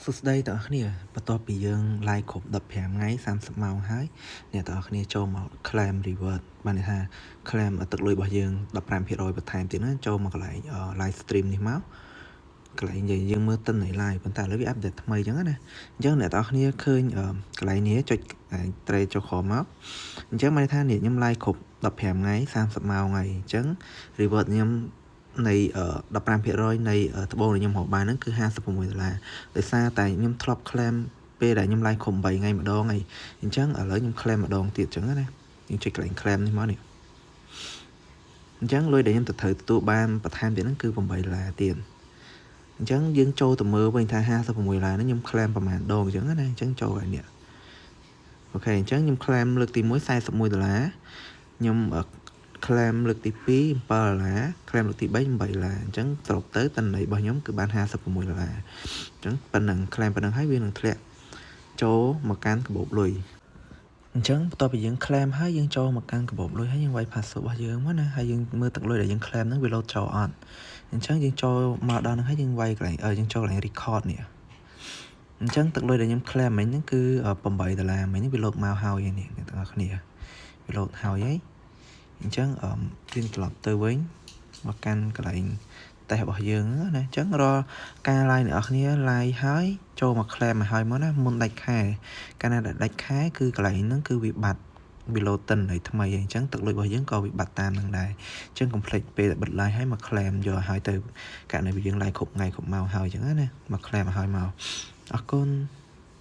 សួស្តីទាំងអស់គ្នាបន្ទាប់ពីយើង live គ្រប់15ថ្ងៃ30ម៉ោងហើយអ្នកទាំងអស់គ្នាចូលមក claim reward បានន័យថា claim ទឹកលុយរបស់យើង15%បន្ថែមទៀតណាចូលមកកន្លែង live stream នេះមកកន្លែងនិយាយយើងមើលទិន្នន័យ live ប៉ុន្តែឥឡូវវា update ថ្មីអញ្ចឹងណាអញ្ចឹងអ្នកទាំងអស់គ្នាឃើញកន្លែងនេះចុចត្រេចុចក្រោមមកអញ្ចឹងបានន័យថានេះខ្ញុំ live គ្រប់15ថ្ងៃ30ម៉ោងហើយអញ្ចឹង reward ខ្ញុំនៃ15%នៃត្បូងដែលខ្ញុំរកបានហ្នឹងគឺ$56ដោយសារតែខ្ញុំធ្លាប់ claim ពេលដែលខ្ញុំ live គ្រប់8ថ្ងៃម្ដងហើយអញ្ចឹងឥឡូវខ្ញុំ claim ម្ដងទៀតអញ្ចឹងណាខ្ញុំចុចកន្លែង claim នេះមកនេះអញ្ចឹងលុយដែលខ្ញុំទៅត្រូវទទួលបានបន្ថែមទៀតហ្នឹងគឺ$8ទៀតអញ្ចឹងយើងចូលទៅមើលវិញថា$56ហ្នឹងខ្ញុំ claim ប្រហែលដងអញ្ចឹងណាអញ្ចឹងចូលឲ្យនេះអូខេអញ្ចឹងខ្ញុំ claim លើកទី1$41ខ្ញុំclaim លើកទី2$7 claim លើកទី3$8អញ្ចឹងសរុបទៅតន័យរបស់ខ្ញុំគឺបាន$56អញ្ចឹងប៉ុណ្ណឹង claim ប៉ុណ្ណឹងហើយវានឹងធ្លាក់ចូលមកកាន់កាបូបលុយអញ្ចឹងបន្ទាប់ពីយើង claim ហើយយើងចូលមកកាន់កាបូបលុយហើយយើងវាយ password របស់យើងមកណាហើយយើងមើលទឹកលុយដែលយើង claim ហ្នឹងវា load ចូលអត់អញ្ចឹងយើងចូលមកដល់ហ្នឹងហើយយើងវាយកន្លែងយើងចូលកន្លែង record នេះអញ្ចឹងទឹកលុយដែលខ្ញុំ claim មិញហ្នឹងគឺ$8មិញហ្នឹងវា load មកហើយនេះអ្នកទាំងអស់គ្នាវា load ហើយហើយអញ្ចឹងយើងត្រឡប់ទៅវិញមកកាន់កន្លែងតេស្តរបស់យើងណាអញ្ចឹងរាល់ការ live អ្នកនរគ្នា live ហើយចូលមក claim មកហើយមកណាមុនដាច់ខែកាលណាដាច់ខែគឺកន្លែងហ្នឹងគឺវាបាត់វា load តិនឲ្យថ្មីអញ្ចឹងទឹកលុយរបស់យើងក៏វាបាត់តាមនឹងដែរអញ្ចឹង complete ពេលដែលបិទ live ហើយមក claim យកឲ្យទៅករណីយើង live គ្រប់ថ្ងៃគ្រប់ម៉ោងហើយអញ្ចឹងណាមក claim ឲ្យមកអរគុណ